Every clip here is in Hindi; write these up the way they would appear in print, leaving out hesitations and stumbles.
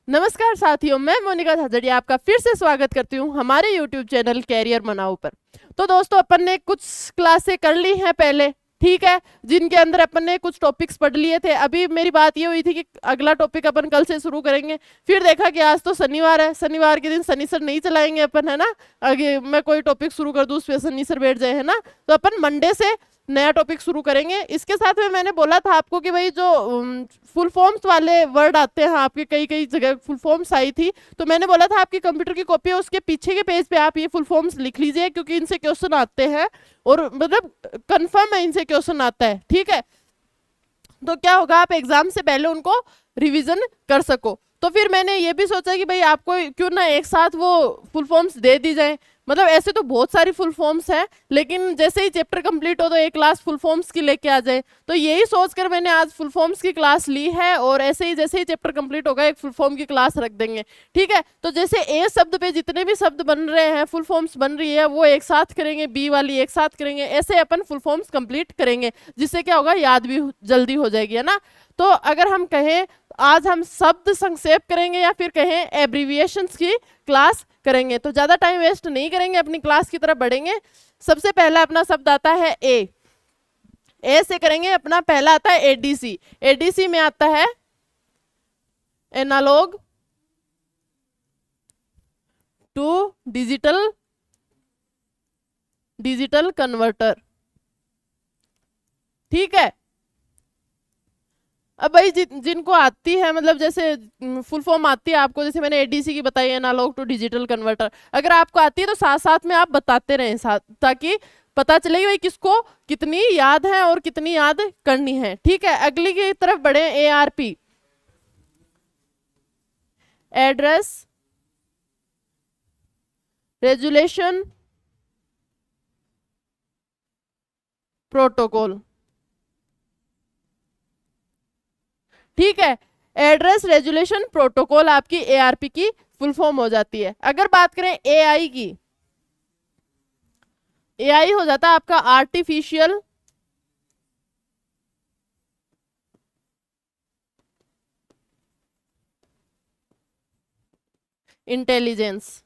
नमस्कार साथियों, मैं मोनिका झाझड़िया आपका फिर से स्वागत करती हूँ हमारे YouTube चैनल कैरियर बनाओ पर। तो दोस्तों, अपन ने कुछ क्लासें कर ली हैं पहले, ठीक है, जिनके अंदर अपन ने कुछ टॉपिक्स पढ़ लिए थे। अभी मेरी बात ये हुई थी कि अगला टॉपिक अपन कल से शुरू करेंगे, फिर देखा कि आज तो शनिवार है, शनिवार के दिन शनि सर नहीं चलाएंगे अपन, है ना। आगे मैं कोई टॉपिक शुरू कर दूँ उस पर शनि सर बैठ जाए, है ना। तो अपन मंडे से नया टॉपिक शुरू करेंगे। इसके साथ में मैंने बोला था आपको कि भाई जो फुल फॉर्म्स वाले वर्ड आते हैं आपके, कई कई जगह फुल फॉर्म्स आई थी, तो मैंने बोला था आपकी कंप्यूटर की कॉपी है उसके पीछे के पेज पे आप ये फुल फॉर्म्स लिख लीजिए, क्योंकि इनसे क्वेश्चन आते हैं और मतलब कंफर्म है इनसे क्वेश्चन आता है, ठीक है। तो क्या होगा, आप एग्जाम से पहले उनको रिवीजन कर सको। तो फिर मैंने ये भी सोचा कि भाई आपको क्यों ना एक साथ वो फुल फॉर्म्स दे दी जाए। मतलब ऐसे तो बहुत सारी फुल फॉर्म्स हैं, लेकिन जैसे ही चैप्टर कंप्लीट हो तो एक क्लास फुल फॉर्म्स की लेके आ जाए। तो यही सोचकर मैंने आज फुल फॉर्म्स की क्लास ली है, और ऐसे ही जैसे ही चैप्टर कंप्लीट होगा एक फुल फॉर्म की क्लास रख देंगे, ठीक है। तो जैसे ए शब्द पे जितने भी शब्द बन रहे हैं, फुल फॉर्म्स बन रही है, वो एक साथ करेंगे, बी वाली एक साथ करेंगे, ऐसे अपन फुल फॉर्म्स कंप्लीट करेंगे, जिससे क्या होगा, याद भी जल्दी हो जाएगी, है ना। तो अगर हम कहें आज हम शब्द संक्षेप करेंगे या फिर कहें एब्रीविएशंस की क्लास करेंगे, तो ज्यादा टाइम वेस्ट नहीं करेंगे, अपनी क्लास की तरफ बढ़ेंगे। सबसे पहला अपना शब्द आता है ए से करेंगे। अपना पहला आता है एडीसी। एडीसी में आता है एनालॉग टू डिजिटल कन्वर्टर, ठीक है। अब भाई जिनको आती है, मतलब जैसे फुल फॉर्म आती है आपको, जैसे मैंने एडीसी की बताई, एनालॉग टू डिजिटल कन्वर्टर, अगर आपको आती है तो साथ साथ में आप बताते रहें साथ, ताकि पता चले कि भाई किसको कितनी याद है और कितनी याद करनी है, ठीक है। अगली की तरफ बढ़े, एआरपी, एड्रेस रेजुलेशन प्रोटोकॉल, ठीक है। एड्रेस रेजुलेशन प्रोटोकॉल आपकी एआरपी की फुल फॉर्म हो जाती है। अगर बात करें एआई की, एआई हो जाता है आपका आर्टिफिशियल इंटेलिजेंस,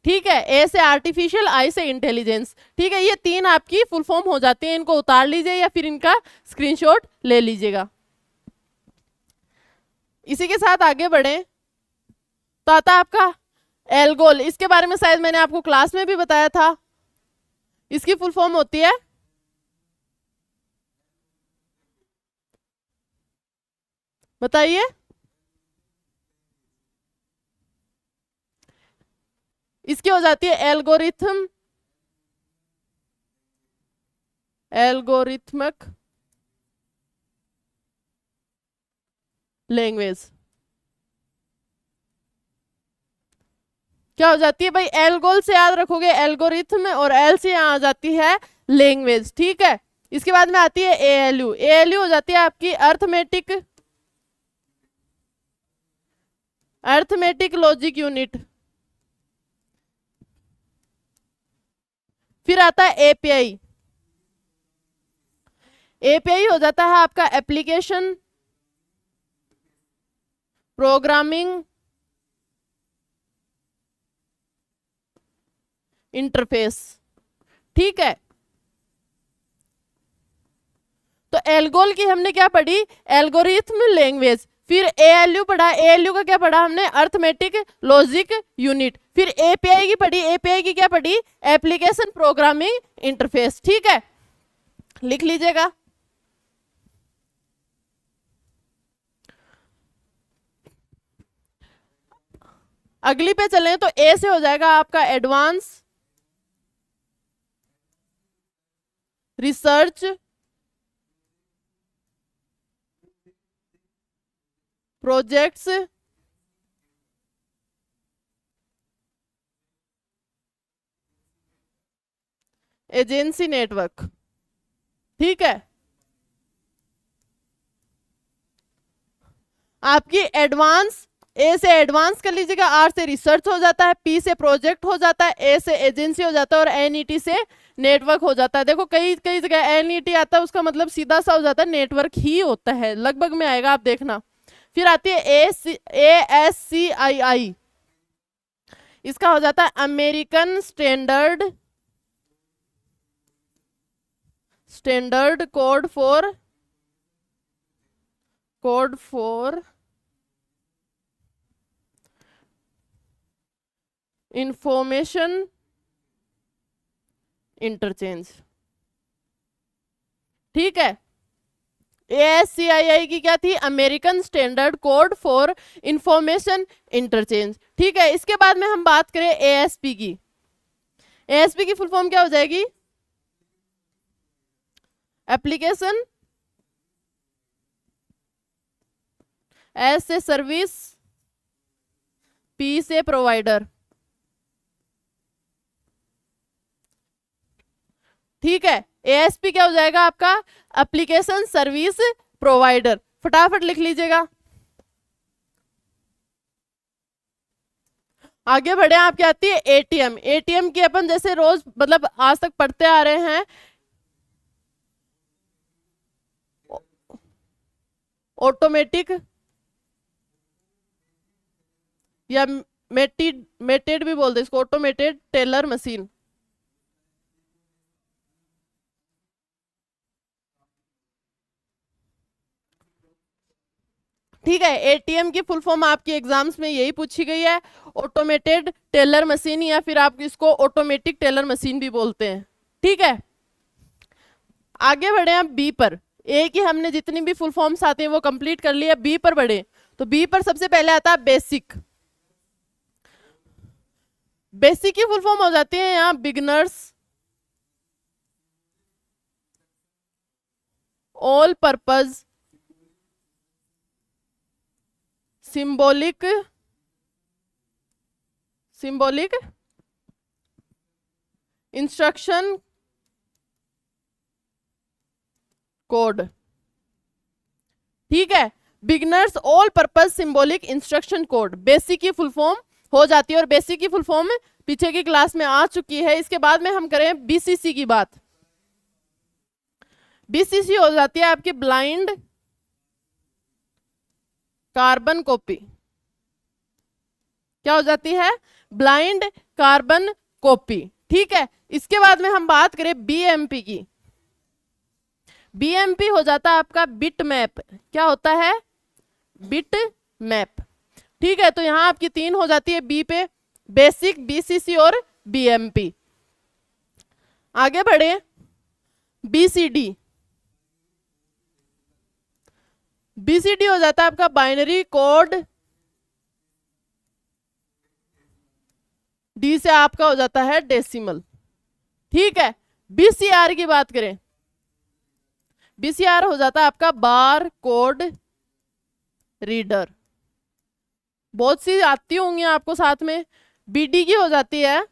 ठीक है। ए से आर्टिफिशियल, आई से इंटेलिजेंस, ठीक है। ये तीन आपकी फुल फॉर्म हो जाती है, इनको उतार लीजिए या फिर इनका स्क्रीनशॉट ले लीजिएगा। इसी के साथ आगे बढ़े तो आता है आपका एल्गोल। इसके बारे में शायद मैंने आपको क्लास में भी बताया था। इसकी फुल फॉर्म होती है बताइए, इसकी हो जाती है एल्गोरिथमिक लैंग्वेज। क्या हो जाती है भाई, एल्गोल से याद रखोगे एल्गोरिथम, और एल से यहाँ आ जाती है लैंग्वेज, ठीक है। इसके बाद में आती है एएलयू। एएलयू हो जाती है आपकी अर्थमेटिक लॉजिक यूनिट। फिर आता है एपीआई। एपीआई हो जाता है आपका एप्लीकेशन प्रोग्रामिंग इंटरफेस, ठीक है। तो एल्गोल की हमने क्या पढ़ी, एल्गोरिथम लैंग्वेज। फिर एएलयू पढ़ा, एएलयू का क्या पढ़ा हमने, अर्थमेटिक लॉजिक यूनिट। फिर एपीआई की पढ़ी, एपीआई की क्या पढ़ी, एप्लीकेशन प्रोग्रामिंग इंटरफेस, ठीक है। लिख लीजिएगा। अगली पे चलें तो ए से हो जाएगा आपका advance research projects agency network, ठीक है। आपकी एडवांस, ए से एडवांस कर लीजिएगा, आर से रिसर्च हो जाता है, पी से प्रोजेक्ट हो जाता है, ए से एजेंसी हो जाता है, और एनईटी से नेटवर्क हो जाता है। देखो कई कई जगह एनईटी आता है, उसका मतलब सीधा सा हो जाता है नेटवर्क ही होता है, लगभग में आएगा, आप देखना। फिर आती है ASCII, इसका हो जाता है American standard code for information interchange. ठीक है, ASCII की क्या थी? American standard code for information interchange. ठीक है, इसके बाद में हम बात करें ASP की। ASP की फुल फॉर्म क्या हो जाएगी? एप्लीकेशन S से सर्विस, P से प्रोवाइडर। ठीक है, ASP क्या हो जाएगा आपका? Application service provider. फटाफट लिख लीजिएगा। आगे बढ़े, आपकी आती है ATM। ATM की अपन जैसे रोज मतलब आज तक पढ़ते आ रहे हैं, ऑटोमेटिक या मेटेड भी बोलते हैं इसको, ऑटोमेटेड टेलर मशीन। ठीक है, ATM की फुल फॉर्म आपकी एग्जाम्स में यही पूछी गई है, ऑटोमेटेड टेलर मशीन, या फिर आप इसको ऑटोमेटिक टेलर मशीन भी बोलते हैं। ठीक है, आगे बढ़े आप बी पर। ए की हमने जितनी भी फुल फॉर्म्स आती हैं वो कंप्लीट कर लिया। बी पर बढ़े, तो बी पर सबसे पहले आता है बेसिक। बेसिक की फुल फॉर्म हो जाती है यहाँ beginners all purpose symbolic instruction code. ठीक है, beginners all purpose symbolic instruction code basic की फुल फॉर्म हो जाती है, और बेसिक की फुल फॉर्म पीछे की क्लास में आ चुकी है। इसके बाद में हम करें BCC की बात। BCC हो जाती है आपकी ब्लाइंड कार्बन कॉपी। क्या हो जाती है? Blind carbon copy. ठीक है, इसके बाद में हम बात करें BMP की। BMP हो जाता है आपका बिट मैप। क्या होता है? Bit map. ठीक है, तो यहां आपकी 3 हो जाती है बी पे, बेसिक, BCC और BMP। आगे बढ़े, BCD। BCD हो जाता है आपका बाइनरी कोड, D से आपका हो जाता है डेसिमल। ठीक है, BCR की बात करें, BCR हो जाता है आपका बार कोड रीडर। बहुत सी आती होंगी आपको साथ में। BD की हो जाती है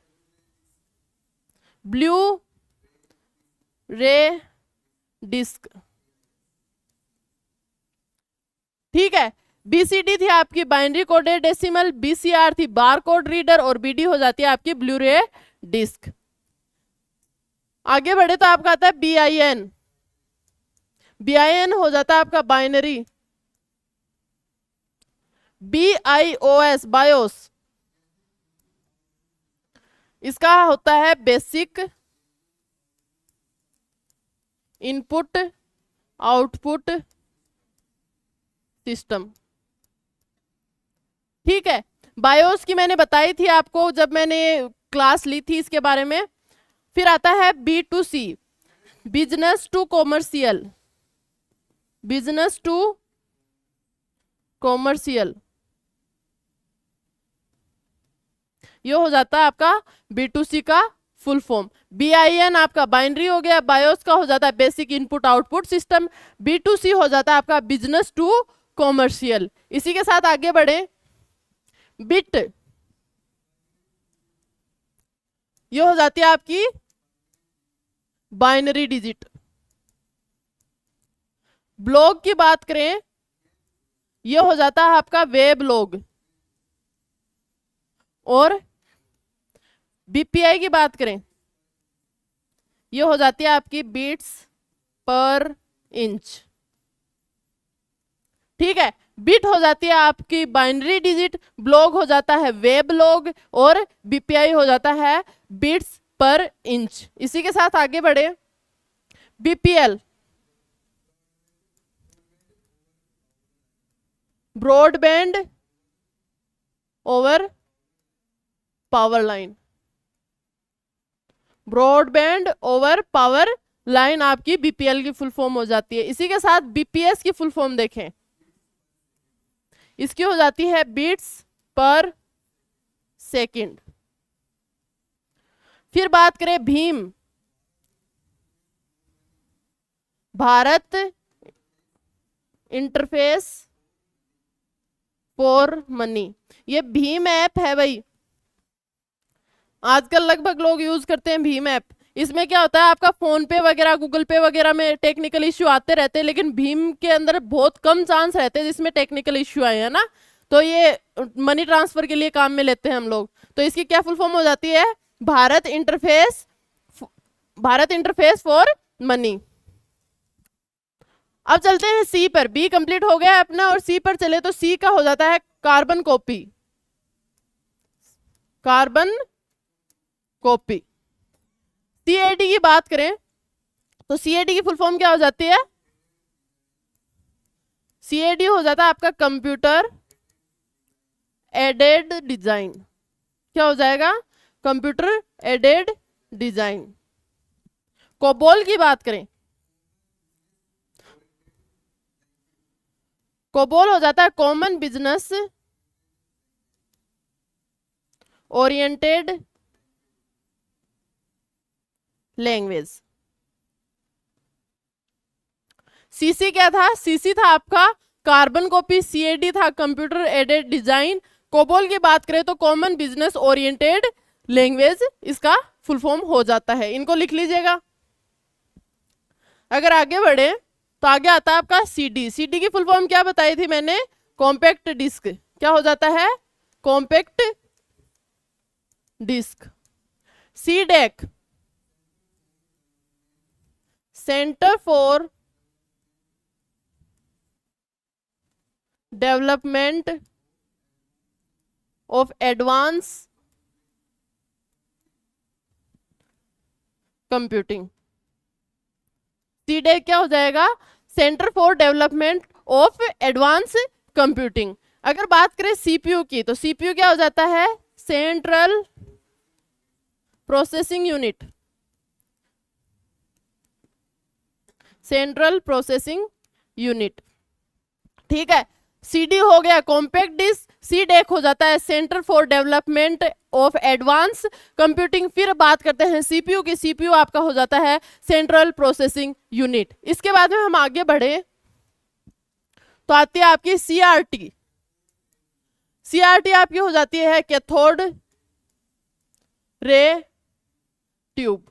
ब्लू रे डिस्क। ठीक है, BCD थी आपकी बाइनरी कोडेड डेसिमल, BCR थी बार कोड रीडर, और BD हो जाती है आपकी ब्लू रे डिस्क। आगे बढ़े तो आपका आता है BIN। BIN हो जाता है आपका बाइनरी BIOS बायोस। इसका होता है बेसिक इनपुट आउटपुट सिस्टम। ठीक है, बायोस की मैंने बताई थी आपको जब मैंने क्लास ली थी इसके बारे में। फिर आता है B2C, business to commercial. Business to commercial, ये हो जाता है आपका B2C का फुल फॉर्म। BIN आपका बाइनरी हो गया, बायोस का हो जाता है basic input output system, B2C हो जाता है आपका बिजनेस टू कॉमर्शियल। इसी के साथ आगे बढ़े, बिट, ये हो जाती है आपकी बाइनरी डिजिट। ब्लॉग की बात करें, ये हो जाता है आपका वेब लॉग। और BPI की बात करें, ये हो जाती है आपकी बीट्स पर इंच। ठीक है। बिट हो जाती है आपकी बाइनरी डिजिट, ब्लॉग हो जाता है वेब लॉग, और बीपीआई हो जाता है बिट्स पर इंच। इसी के साथ आगे बढ़े, BPL broadband over power line, broadband over power line आपकी बीपीएल की फुल फॉर्म हो जाती है। इसी के साथ बीपीएस की फुल फॉर्म देखें, इसकी हो जाती है बिट्स पर सेकंड। फिर बात करें Bhim, Bharat interface for money. ये भीम ऐप है भाई, आजकल लगभग लोग यूज करते हैं भीम ऐप। इसमें क्या होता है, आपका फोन पे वगैरह गूगल पे वगैरह में टेक्निकल इश्यू आते रहते हैं, लेकिन भीम के अंदर बहुत कम चांस रहते हैं जिसमें टेक्निकल इश्यू आए, है ना। तो ये मनी ट्रांसफर के लिए काम में लेते हैं हम लोग। तो इसकी क्या फुल फॉर्म हो जाती है, भारत इंटरफेस फॉर मनी। अब चलते हैं सी पर, बी कंप्लीट हो गया अपना, और सी पर चले तो सी का हो जाता है carbon copy, carbon copy. CAD की बात करें तो सीएडी की फुल फॉर्म क्या हो जाती है, सीएडी हो जाता है आपका कंप्यूटर एडेड डिजाइन। क्या हो जाएगा, कंप्यूटर एडेड डिजाइन। कोबोल की बात करें, कोबोल हो जाता है common business oriented language. CC क्या था, सीसी था आपका कार्बन कॉपी, सीएडी था कंप्यूटर एडेड डिजाइन। कोबोल की बात करें तो कॉमन बिजनेस ओरिएंटेड लैंग्वेज इसका फुल फॉर्म हो जाता है। इनको लिख लीजिएगा। अगर आगे बढ़े तो आगे आता है आपका सीडी। सीडी की फुल फॉर्म क्या बताई थी मैंने, कॉम्पैक्ट डिस्क। क्या हो जाता है, compact disc. CDAC centre for development of advance computing. CDAC क्या हो जाएगा, centre for development of advance computing. अगर बात करें सीपीयू की तो सीपीयू क्या हो जाता है, central processing unit, central processing unit. ठीक है। सीडी हो गया कॉम्पैक्ट डिस्क, सीडेक हो जाता है centre for development of advance computing. फिर बात करते हैं सीपीयू की, सीपीयू आपका हो जाता है सेंट्रल प्रोसेसिंग यूनिट। इसके बाद में हम आगे बढ़े तो आती है आपकी सीआरटी। सीआरटी आपकी हो जाती है कैथोड रे ट्यूब,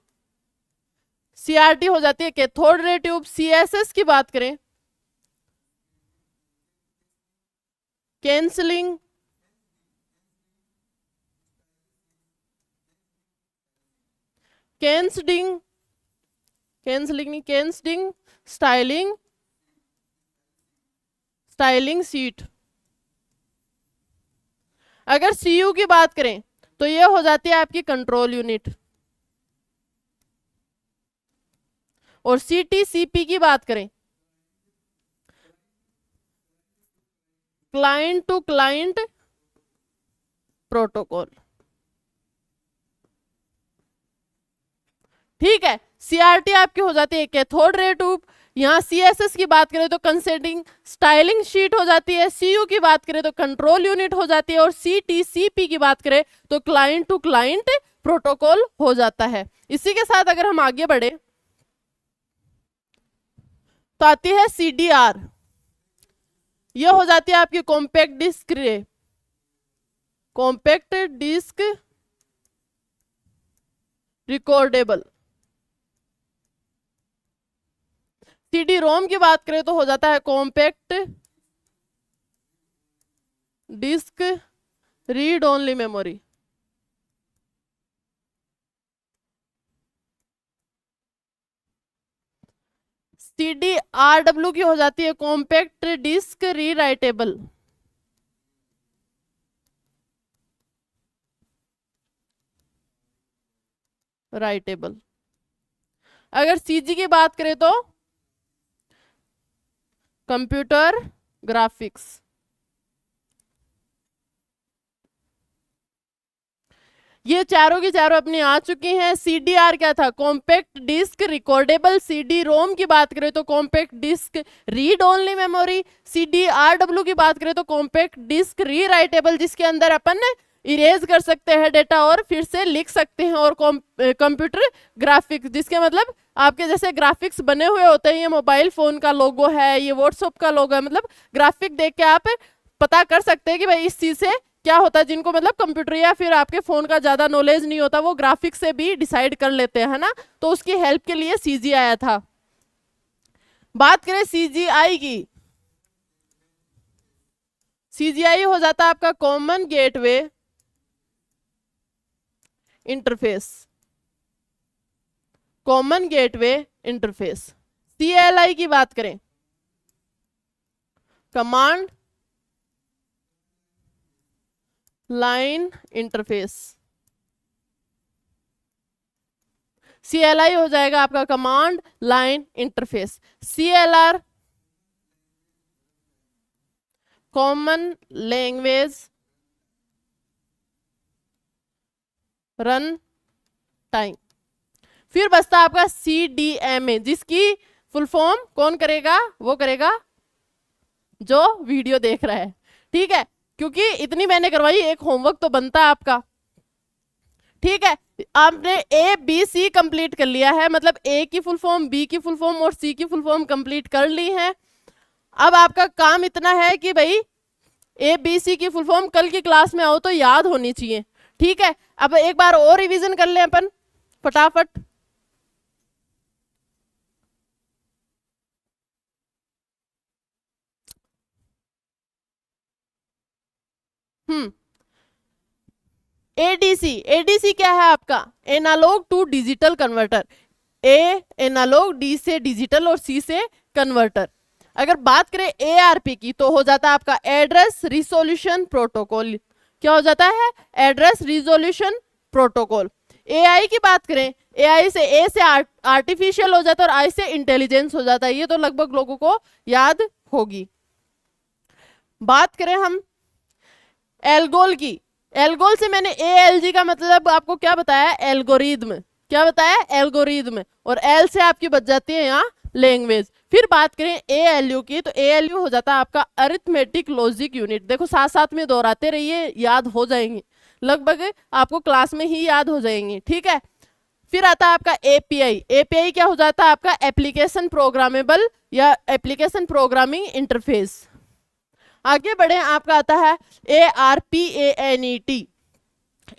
सीआरटी हो जाती है कैथोड रे ट्यूब। सीएसएस की बात करें, कैंसलिंग स्टाइलिंग शीट। अगर सीयू की बात करें तो ये हो जाती है आपकी कंट्रोल यूनिट। और सीटीसीपी की बात करें, क्लाइंट टू क्लाइंट प्रोटोकॉल। ठीक है। सीआरटी आपकी हो जाती है कैथोड रे ट्यूब। यहाँ सीएसएस की बात करें तो कंसेंटिंग स्टाइलिंग शीट हो जाती है। सीयू की बात करें तो कंट्रोल यूनिट हो जाती है। और सीटीसीपी की बात करें तो क्लाइंट टू क्लाइंट प्रोटोकॉल हो जाता है। इसी के साथ अगर हम आगे बढ़े तो आती है सीडीआर। ये हो जाती है आपकी कॉम्पैक्ट डिस्क रे, compact disc recordable. CD ROM की बात करें तो हो जाता है compact disc read only memory. CDRW की हो जाती है कॉम्पैक्ट डिस्क रीराइटेबल। राइटेबल। अगर CG की बात करें तो कंप्यूटर ग्राफिक्स। ये चारों की चारों अपनी आ चुकी हैं। CDR क्या था? Compact disc recordable. CD-ROM की बात करें तो compact disc read only memory. CDRW की बात करें तो कॉम्पैक्ट डिस्क रीराइटेबल, जिसके अंदर अपन इरेज कर सकते हैं डेटा और फिर से लिख सकते हैं। और कंप्यूटर ग्राफिक्स, जिसके मतलब आपके जैसे ग्राफिक्स बने हुए होते हैं, ये मोबाइल फोन का लोगो है, ये व्हाट्सएप का लोगो है, मतलब ग्राफिक देख के आप पता कर सकते हैं कि भाई इस चीज से क्या होता है। जिनको मतलब कंप्यूटर या फिर आपके फोन का ज्यादा नॉलेज नहीं होता, वो ग्राफिक्स से भी डिसाइड कर लेते हैं, है ना। तो उसकी हेल्प के लिए CG आया था। बात करें CGI की, CGI हो जाता है आपका common gateway interface. Common gateway interface. CLI की बात करें, कमांड लाइन इंटरफेस। CLI हो जाएगा आपका command line interface. CLR common language run time. फिर बचता आपका CDMA, जिसकी फुल फॉर्म कौन करेगा? वो करेगा जो वीडियो देख रहा है, ठीक है। क्योंकि इतनी मैंने करवाई, एक होमवर्क तो बनता है आपका, ठीक है। आपने ABC कंप्लीट कर लिया है, मतलब A की फुल फॉर्म, B की फुल फॉर्म और C की फुल फॉर्म कंप्लीट कर ली है। अब आपका काम इतना है कि भाई ABC की फुल फॉर्म कल की क्लास में आओ तो याद होनी चाहिए, ठीक है। अब एक बार और रिवीजन कर लें अपन फटाफट। ADC क्या है आपका? Analog to digital converter. Analog, D से डिजिटल और C से कन्वर्टर। अगर बात करें ARP की तो हो जाता है आपका एड्रेस रिजोल्यूशन प्रोटोकॉल। क्या हो जाता है? Address resolution protocol. AI की बात करें, AI से A से आर्टिफिशियल हो जाता है और I से इंटेलिजेंस हो जाता है। ये तो लगभग लोगों को याद होगी। बात करें हम एल्गोल की, एल्गोल से मैंने ALG का मतलब आपको क्या बताया? एल्गोरिदम। क्या बताया? एल्गोरिदम। और L से आपकी बच जाती है यहाँ लैंग्वेज। फिर बात करें ALU की तो ALU हो जाता है आपका अरिथमेटिक लॉजिक यूनिट। देखो साथ साथ में दोहराते रहिए, याद हो जाएंगे, लगभग आपको क्लास में ही याद हो जाएंगे, ठीक है। फिर आता है आपका API क्या हो जाता है? आपका एप्लीकेशन प्रोग्रामेबल या एप्लीकेशन प्रोग्रामिंग इंटरफेस। आगे बढ़े, आपका आता है ARPANET।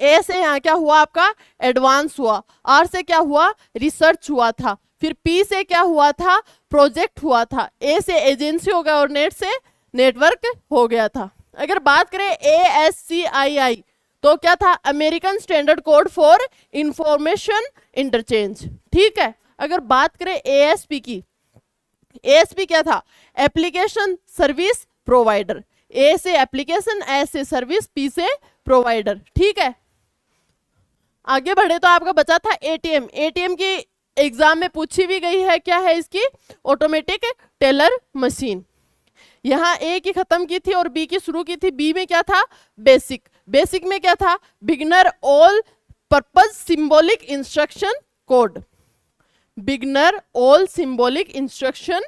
A से यहाँ क्या हुआ? आपका एडवांस हुआ। R से क्या हुआ? रिसर्च हुआ था। फिर P से क्या हुआ था? प्रोजेक्ट हुआ था। A से एजेंसी हो गया और नेट से नेटवर्क हो गया था। अगर बात करें ASCII तो क्या था? American standard code for information interchange, ठीक है। अगर बात करें ASP की, ASP क्या था? Application service provider. A से एप्लीकेशन, S से सर्विस, P से प्रोवाइडर, ठीक है। आगे बढ़े तो आपका बचा था ATM। ATM की एग्जाम में पूछी भी गई है, क्या है इसकी? Automatic teller machine. यहाँ A की खत्म की थी और B की शुरू की थी। B में क्या था? बेसिक। बेसिक में क्या था? Beginner all purpose symbolic instruction code. Beginner all symbolic instruction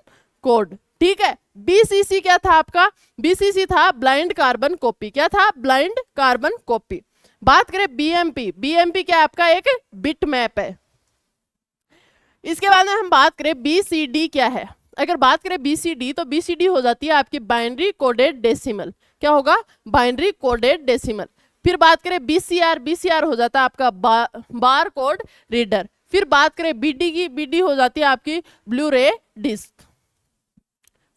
code, ठीक है। BCC क्या था आपका? BCC था ब्लाइंड कार्बन कॉपी। क्या था? Blind carbon copy. बात करें BMP, BMP क्या आपका? एक बिट मैप है। इसके बाद में हम बात करें BCD क्या है। अगर बात करें BCD तो BCD हो जाती है आपकी बाइनरी कोडेड डेसिमल। क्या होगा? Binary coded decimal. फिर बात करें BCR, BCR हो जाता है आपका बार कोड रीडर। फिर बात करें BD की, BD हो जाती है आपकी ब्लू रे डिस्क।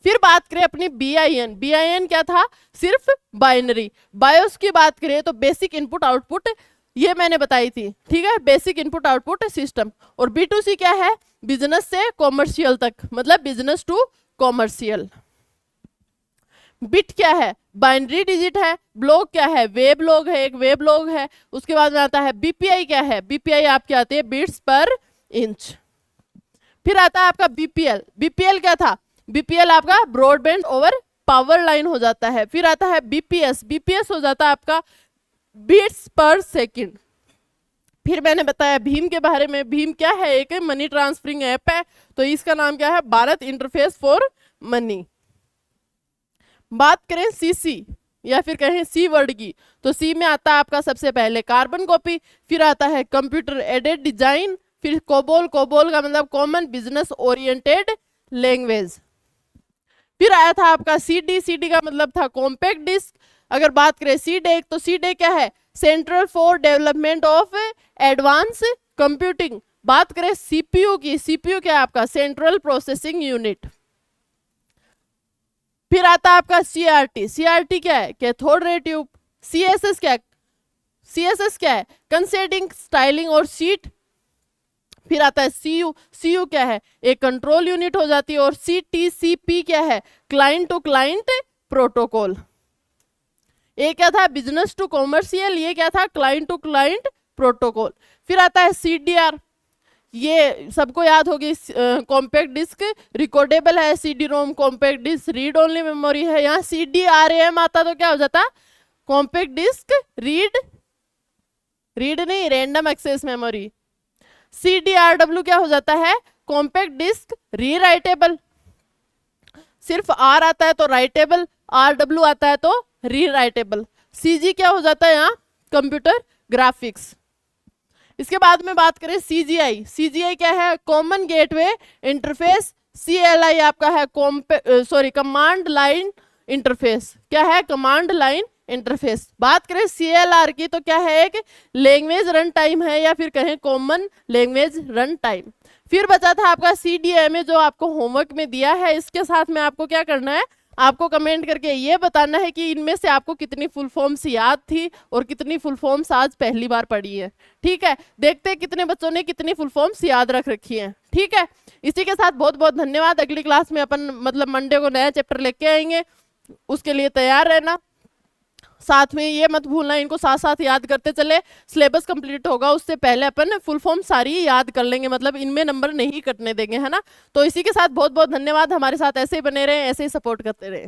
फिर बात करें अपनी BIN, BIN क्या था? सिर्फ बाइनरी। बायोस की बात करें तो बेसिक इनपुट आउटपुट, ये मैंने बताई थी, ठीक है, बेसिक इनपुट आउटपुट सिस्टम। और B2C क्या है? बिजनेस से कॉमर्शियल तक, मतलब बिजनेस टू कॉमर्शियल। बिट क्या है? बाइनरी डिजिट है। ब्लॉक क्या है? वेब लॉग है, एक वेब लॉग है। उसके बाद में आता है बीपीआई क्या है? बीपीआई आपके आते हैं बिट्स पर इंच। फिर आता है आपका बीपीएल। बीपीएल क्या था? बीपीएल आपका ब्रॉडबैंड ओवर पावर लाइन हो जाता है। फिर आता है बीपीएस। बीपीएस हो जाता है आपका बिट्स पर सेकंड। फिर मैंने बताया भीम के बारे में। भीम क्या है? एक मनी ट्रांसफरिंग ऐप है, तो इसका नाम क्या है? Bharat interface for money. बात करें सीसी या फिर कहें सी वर्ड की, तो सी में आता है आपका सबसे पहले कार्बन कॉपी, फिर आता है कंप्यूटर एडेड डिजाइन, फिर कोबोल। कोबोल का मतलब कॉमन बिजनेस ओरिएंटेड लैंग्वेज। फिर आया था आपका सीडी। सीडी का मतलब था कॉम्पैक्ट डिस्क। अगर बात करें सीडेक, तो सीडेक क्या है? Central for development of advance computing. बात करें सीपीयू की, सीपीयू क्या है आपका? Central processing unit. फिर आता है आपका सीआरटी। सीआरटी क्या है? Cathode ray tube. सीएसएस क्या है? सीएसएस क्या है? कंसेडिंग स्टाइलिंग और शीट। फिर आता है सीयू। सीयू क्या है? एक कंट्रोल यूनिट हो जाती है। और सीटीसीपी क्या है? Client to client protocol. ये क्या था? Business to commercial. ये क्या था? Client to client protocol. फिर आता है सीडीआर। ये सबको याद होगी, कॉम्पैक्ट डिस्क रिकॉर्डेबल है। CD ROM compact disc read only memory है। यहाँ सीडीआरएम आता तो क्या हो जाता? कॉम्पैक्ट डिस्क रीड नहीं, रैंडम एक्सेस मेमोरी। सीडीआरडब्ल्यू क्या हो जाता है? Compact disc rewritable. सिर्फ आर आता है तो राइटेबल, आरडब्ल्यू आता है तो रीराइटेबल। सीजी क्या हो जाता है यहाँ? Computer graphics. इसके बाद में बात करें सीजीआई। सीजीआई क्या है? Common gateway interface. सीएलआई आपका है कमांड लाइन इंटरफेस। क्या है? Command line interface. बात करें सीएलआर की, तो क्या है? एक लैंग्वेज रन टाइम है, या फिर कहें कॉमन लैंग्वेज रन टाइम। फिर बचा था आपका सीडीएमए, जो आपको होमवर्क में दिया है। इसके साथ में आपको क्या करना है? आपको कमेंट करके ये बताना है कि इनमें से आपको कितनी फुल फॉर्म्स याद थी और कितनी फुल फॉर्म्स आज पहली बार पढ़ी है। ठीक है, देखते हैं कितने बच्चों ने कितनी फुल फॉर्म्स याद रख रखी हैं। ठीक है, इसी के साथ बहुत बहुत धन्यवाद। अगली क्लास में अपन मतलब मंडे को नया चैप्टर लेके आएंगे, उसके लिए तैयार रहना। साथ में ये मत भूलना, इनको साथ साथ याद करते चले। सिलेबस कंप्लीट होगा उससे पहले अपन फुल फॉर्म सारी याद कर लेंगे, मतलब इनमें नंबर नहीं कटने देंगे, है ना। तो इसी के साथ बहुत बहुत धन्यवाद। हमारे साथ ऐसे ही बने रहे, ऐसे ही सपोर्ट करते रहे।